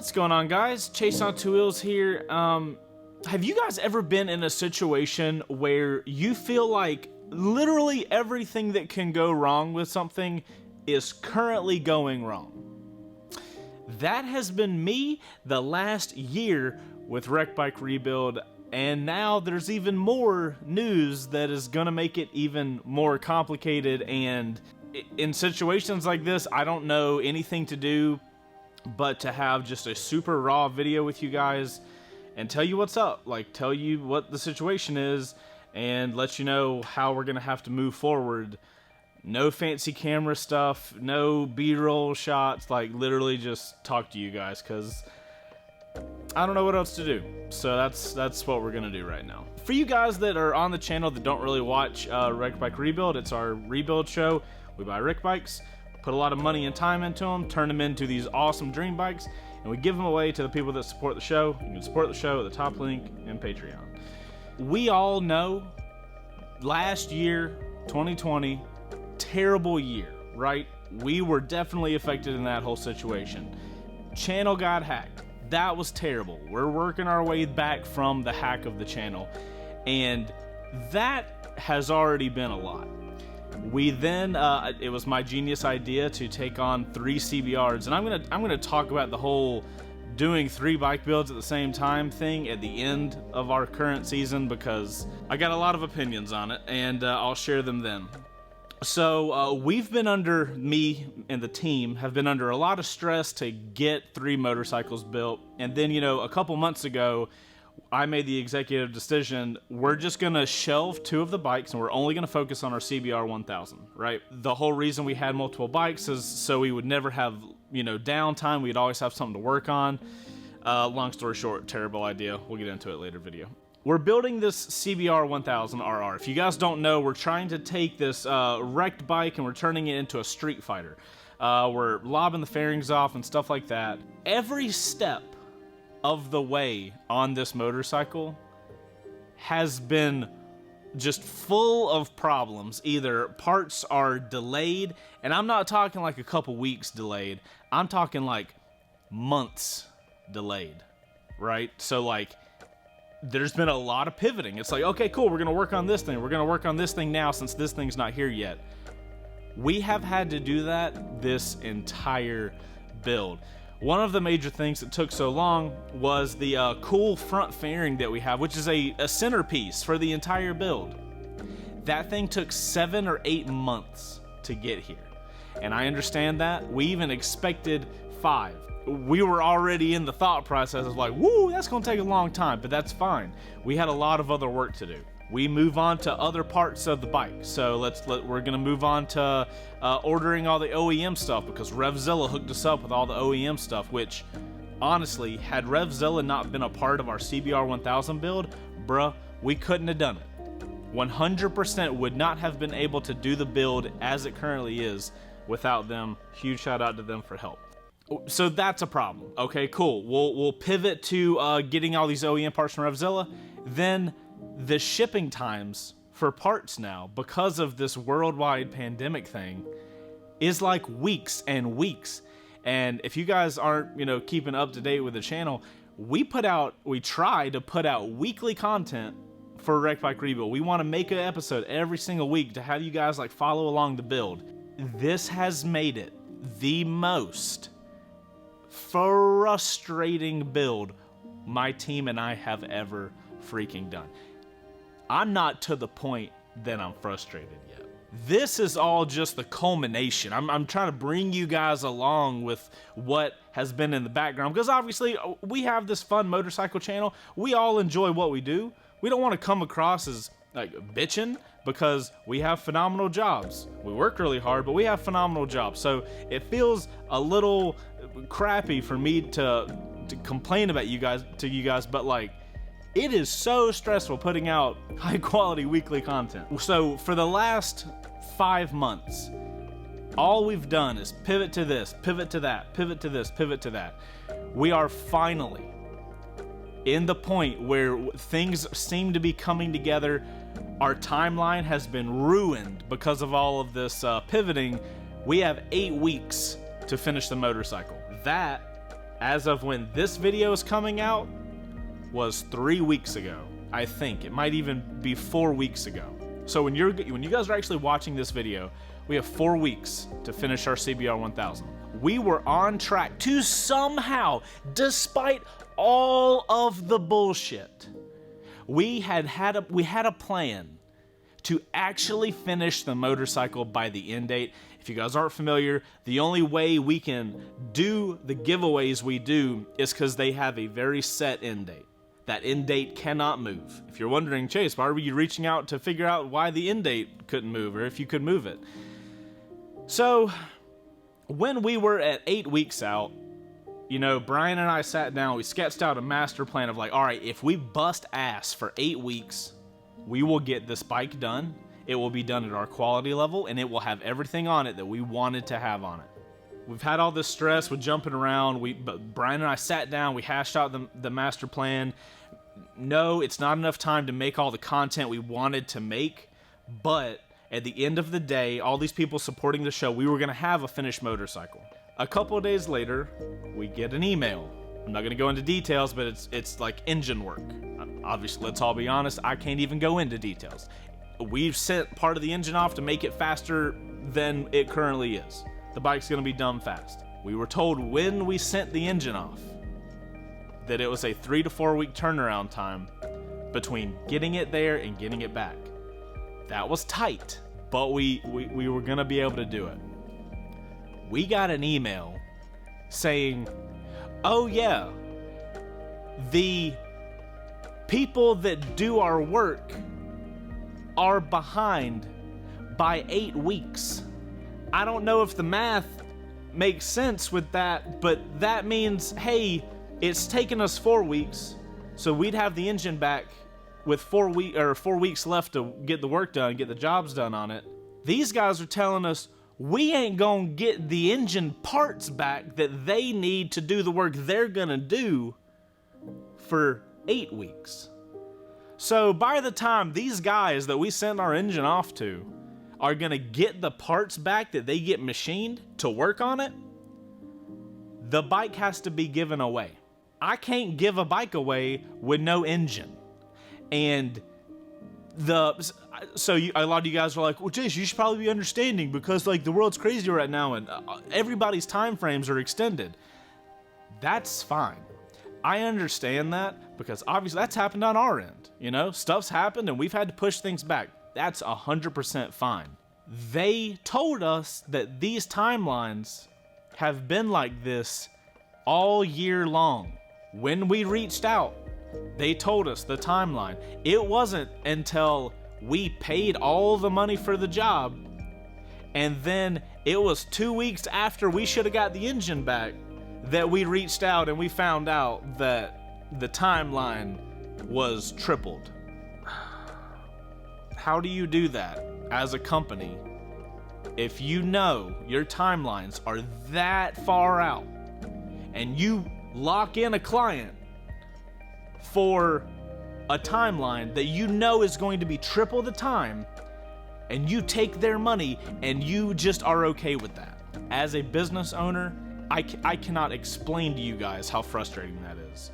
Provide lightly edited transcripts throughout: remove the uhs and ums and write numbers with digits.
What's going on, guys? Chaseontwowheels here. Have you guys ever been in a situation where you feel like literally everything that can go wrong with something is currently going wrong? That has been me the last year with Wreck Bike Rebuild, and now there's even more news that is gonna make it even more complicated. And in situations like this, I don't know anything to do but to have just a super raw video with you guys and tell you what's up, like tell you what the situation is and let you know how we're gonna have to move forward. No fancy camera stuff, no B-roll shots, like literally just talk to you guys because I don't know what else to do. So that's what we're gonna do right now. For you guys that are on the channel that don't really watch Wreck Bike Rebuild, it's our rebuild show. We buy Wreck bikes, put a lot of money and time into them, turn them into these awesome dream bikes, and we give them away to the people that support the show. You can support the show at the top link in Patreon. We all know last year, 2020, terrible year, right? We were definitely affected in that whole situation. Channel got hacked. That was terrible. We're working our way back from the hack of the channel, and that has already been a lot. We then, it was my genius idea to take on 3 CBRs, and I'm gonna talk about the whole doing 3 bike builds at the same time thing at the end of our current season because I got a lot of opinions on it, and I'll share them then. So we've been under, me and the team have been under a lot of stress to get 3 motorcycles built, and then, you know, a couple months ago I made the executive decision, we're just gonna shelve 2 of the bikes and we're only gonna focus on our CBR1000, right? The whole reason we had multiple bikes is so we would never have, you know, downtime. We'd always have something to work on. Long story short, terrible idea. We'll get into it later video. We're building this CBR1000RR. If you guys don't know, we're trying to take this wrecked bike and we're turning it into a streetfighter. We're lobbing the fairings off and stuff like that. Every step of the way on this motorcycle has been just full of problems. Either parts are delayed, and I'm not talking like a couple weeks delayed, I'm talking like months delayed, right? So like there's been a lot of pivoting. It's like, okay, cool, we're gonna work on this thing, we're gonna work on this thing now since this thing's not here yet. We have had to do that this entire build. One of the major things that took so long was the cool front fairing that we have, which is a centerpiece for the entire build. That thing took 7 or 8 months to get here. And I understand that. We even expected 5. We were already in the thought process of like, woo, that's gonna take a long time, but that's fine. We had a lot of other work to do. We move on to other parts of the bike. So we're gonna move on to ordering all the OEM stuff because RevZilla hooked us up with all the OEM stuff, which honestly, had RevZilla not been a part of our CBR1000 build, bruh, we couldn't have done it. 100% would not have been able to do the build as it currently is without them. Huge shout out to them for help. So that's a problem. Okay, cool. We'll pivot to getting all these OEM parts from RevZilla. Then the shipping times for parts now, because of this worldwide pandemic thing, is like weeks and weeks. And if you guys aren't, you know, keeping up to date with the channel, we try to put out weekly content for Wreck Bike Rebuild. We want to make an episode every single week to have you guys like follow along the build. This has made it the most frustrating build my team and I have ever freaking done. I'm not to the point that I'm frustrated yet. This is all just the culmination. I'm trying to bring you guys along with what has been in the background, because obviously we have this fun motorcycle channel. We all enjoy what we do. We don't want to come across as like bitching because we have phenomenal jobs. We work really hard, but we have phenomenal jobs. So it feels a little crappy for me to complain about you guys, but like, it is so stressful putting out high quality weekly content. So for the last 5 months, all we've done is pivot to this, pivot to that, pivot to this, pivot to that. We are finally in the point where things seem to be coming together. Our timeline has been ruined because of all of this pivoting. We have 8 weeks to finish the motorcycle. That as of when this video is coming out, was 3 weeks ago. I think it might even be 4 weeks ago. So when you guys are actually watching this video, we have 4 weeks to finish our CBR 1000. We were on track to somehow, despite all of the bullshit, we had a plan to actually finish the motorcycle by the end date. If you guys aren't familiar, the only way we can do the giveaways we do is because they have a very set end date. That end date cannot move. If you're wondering, Chase, why were you reaching out to figure out why the end date couldn't move, or if you could move it? So, when we were at 8 weeks out, you know, Brian and I sat down, we sketched out a master plan of like, all right, if we bust ass for 8 weeks, we will get this bike done. It will be done at our quality level, and it will have everything on it that we wanted to have on it. We've had all this stress with jumping around. But Brian and I sat down, we hashed out the master plan. No, it's not enough time to make all the content we wanted to make, but at the end of the day, all these people supporting the show, we were gonna have a finished motorcycle. A couple of days later, we get an email. I'm not gonna go into details, but it's like engine work. Obviously, let's all be honest, I can't even go into details. We've sent part of the engine off to make it faster than it currently is. The bike's gonna be done fast. We were told when we sent the engine off that it was a 3 to 4 week turnaround time between getting it there and getting it back. That was tight, but we were gonna be able to do it. We got an email saying, oh yeah, the people that do our work are behind by 8 weeks. I don't know if the math makes sense with that, but that means, hey, it's taken us 4 weeks, so we'd have the engine back with 4 weeks left to get the work done, get the jobs done on it. These guys are telling us we ain't gonna get the engine parts back that they need to do the work they're gonna do for 8 weeks. So by the time these guys that we sent our engine off to are gonna get the parts back that they get machined to work on it, the bike has to be given away. I can't give a bike away with no engine. And a lot of you guys are like, well, Jace, you should probably be understanding because like the world's crazy right now and everybody's time frames are extended. That's fine. I understand that because obviously that's happened on our end. You know, stuff's happened and we've had to push things back. That's 100% fine. They told us that these timelines have been like this all year long. When we reached out, they told us the timeline. It wasn't until we paid all the money for the job and then it was 2 weeks after we should have got the engine back that we reached out and we found out that the timeline was tripled. How do you do that as a company if you know your timelines are that far out and you lock in a client for a timeline that you know is going to be triple the time and you take their money and you just are okay with that? As a business owner, I cannot explain to you guys how frustrating that is.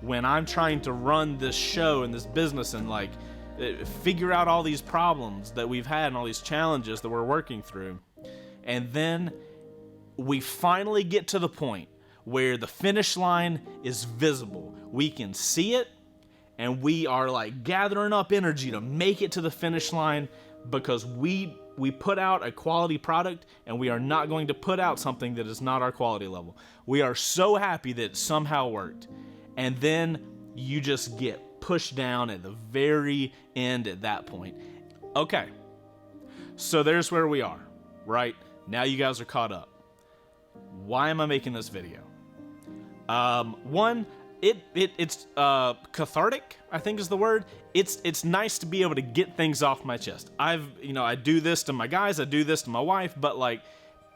When I'm trying to run this show and this business and like figure out all these problems that we've had and all these challenges that we're working through, and then we finally get to the point where the finish line is visible. We can see it and we are like gathering up energy to make it to the finish line because we put out a quality product and we are not going to put out something that is not our quality level. We are so happy that it somehow worked. And then you just get pushed down at the very end at that point. Okay, so there's where we are, right? Now you guys are caught up. Why am I making this video? One, it's cathartic, I think is the word. It's nice to be able to get things off my chest. I do this to my guys, I do this to my wife, but like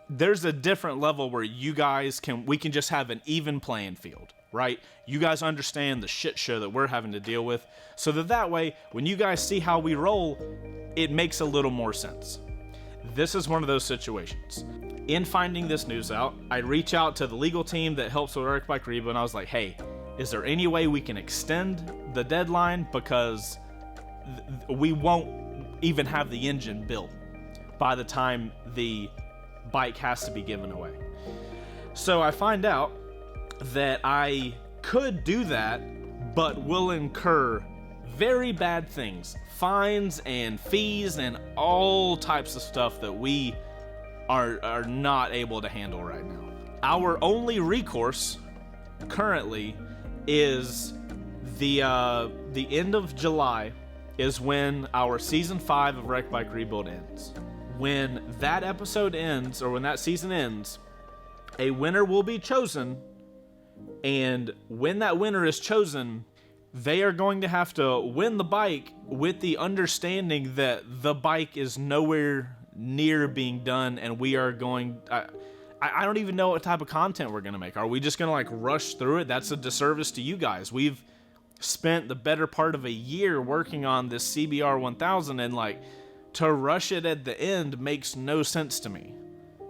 there's a different level where you guys we can just have an even playing field, right? You guys understand the shit show that we're having to deal with, so that way, when you guys see how we roll, it makes a little more sense. This is one of those situations. in finding this news out, I reach out to the legal team that helps with Wreck Bike Rebuild, and I was like, hey, is there any way we can extend the deadline, because we won't even have the engine built by the time the bike has to be given away. So I find out that I could do that, but will incur very bad things, fines and fees and all types of stuff that we are not able to handle right now. Our only recourse currently is the end of July is when our season 5 of Wreck Bike Rebuild ends. When that episode ends, or when that season ends, a winner will be chosen, and when that winner is chosen, they are going to have to win the bike with the understanding that the bike is nowhere near being done, and we are going... I don't even know what type of content we're going to make. Are we just going to like rush through it? That's a disservice to you guys. We've spent the better part of a year working on this CBR1000, and like to rush it at the end makes no sense to me.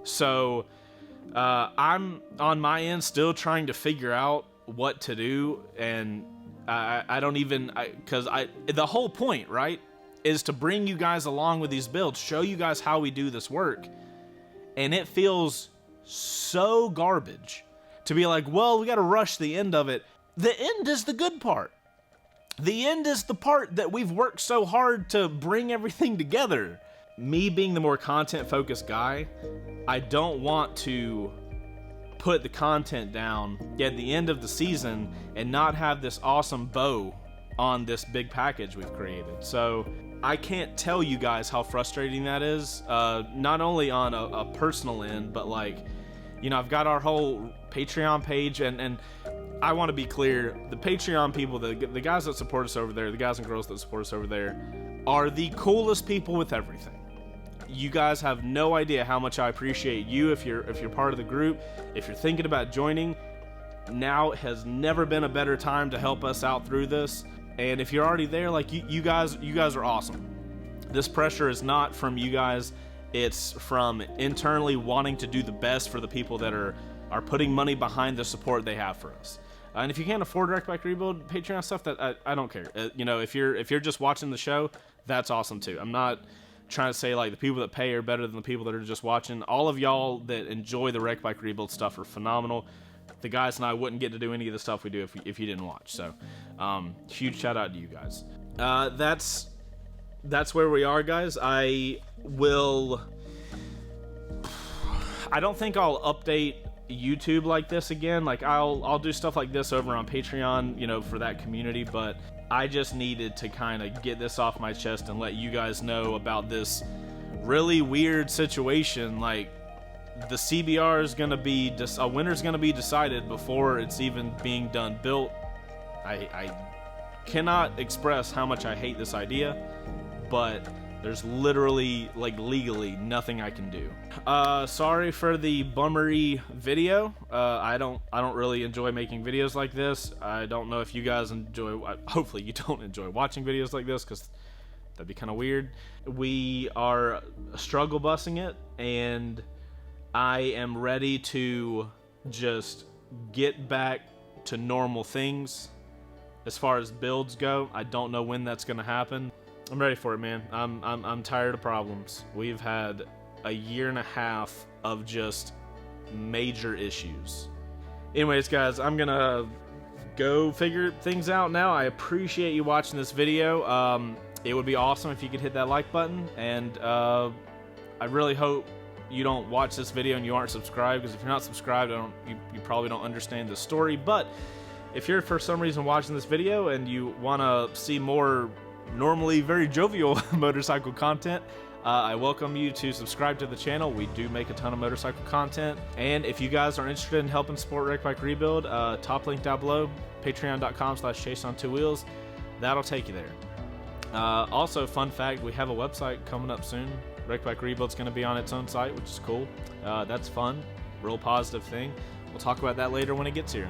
So I'm on my end still trying to figure out what to do, and I don't even, because the whole point, right, is to bring you guys along with these builds, show you guys how we do this work, and it feels so garbage to be like, well, we got to rush the end of it. The end is the good part. The end is the part that we've worked so hard to bring everything together. Me being the more content-focused guy, I don't want to put the content down at the end of the season and not have this awesome bow on this big package we've created. So I can't tell you guys how frustrating that is, not only on a personal end, but like, you know, I've got our whole Patreon page, and I want to be clear, the Patreon people, the guys that support us over there, the guys and girls that support us over there, are the coolest people with everything. You guys have no idea how much I appreciate you if you're part of the group. If you're thinking about joining, now has never been a better time to help us out through this. And if you're already there, like you guys are awesome. This pressure is not from you guys. It's from internally wanting to do the best for the people that are putting money behind the support they have for us. And if you can't afford Wreck Bike Rebuild Patreon stuff, that I don't care. You know, if you're just watching the show, that's awesome too. I'm not trying to say like the people that pay are better than the people that are just watching. All of y'all that enjoy the Wreck Bike Rebuild stuff are phenomenal. The guys and I wouldn't get to do any of the stuff we do if you didn't watch. So, huge shout out to you guys. That's where we are, guys. I don't think I'll update YouTube like this again. Like I'll do stuff like this over on Patreon, you know, for that community, but I just needed to kind of get this off my chest and let you guys know about this really weird situation. Like, the CBR is going to be, a winner's going to be decided before it's even being done built. I cannot express how much I hate this idea, but there's literally, like, legally nothing I can do. Sorry for the bummery video. I don't really enjoy making videos like this. I don't know if you guys enjoy, hopefully you don't enjoy watching videos like this, because that'd be kind of weird. We are struggle busing it, and I am ready to just get back to normal things as far as builds go. I don't know when that's gonna happen. I'm ready for it, man. I'm tired of problems. We've had a year and a half of just major issues. Anyways, guys, I'm gonna go figure things out now. I appreciate you watching this video. It would be awesome if you could hit that like button, and I really hope you don't watch this video and you aren't subscribed, because if you're not subscribed, you probably don't understand the story. But if you're for some reason watching this video and you want to see more normally very jovial motorcycle content, I welcome you to subscribe to the channel. We do make a ton of motorcycle content, and if you guys are interested in helping support Wreck Bike Rebuild, top link down below, patreon.com/Chaseontwowheels. That'll take you there. Also, fun fact, we have a website coming up soon. Wreck Bike Rebuild's going to be on its own site, which is cool. That's fun, real positive thing. We'll talk about that later when it gets here.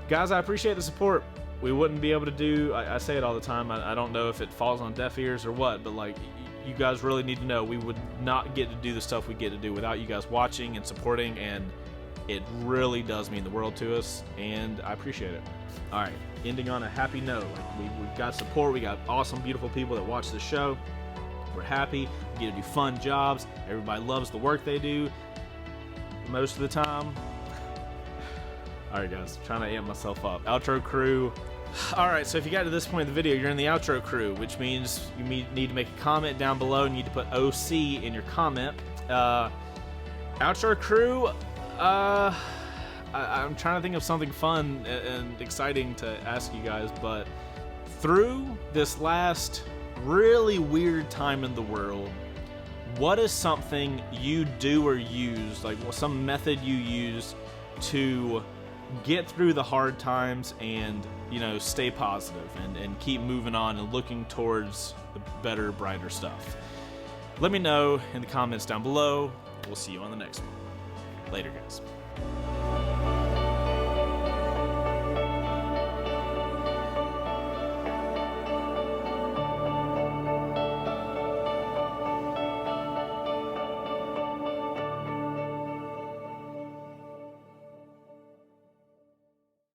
Guys, I appreciate the support. We wouldn't be able to do, I say it all the time, I don't know if it falls on deaf ears or what, but like, you guys really need to know, we would not get to do the stuff we get to do without you guys watching and supporting, and it really does mean the world to us, and I appreciate it. All right, ending on a happy note. Like we've got support. We got awesome, beautiful people that watch the show. We're happy. We get to do fun jobs. Everybody loves the work they do most of the time. All right, guys, trying to amp myself up. Outro crew. All right, so if you got to this point in the video, you're in the outro crew, which means you need to make a comment down below, and you need to put OC in your comment. Outro crew, I'm trying to think of something fun and exciting to ask you guys, but through this last really weird time in the world, what is something you do or use, like some method you use to get through the hard times and, you know, stay positive and keep moving on and looking towards the better, brighter stuff? Let me know in the comments down below. We'll see you on the next one. Later, guys.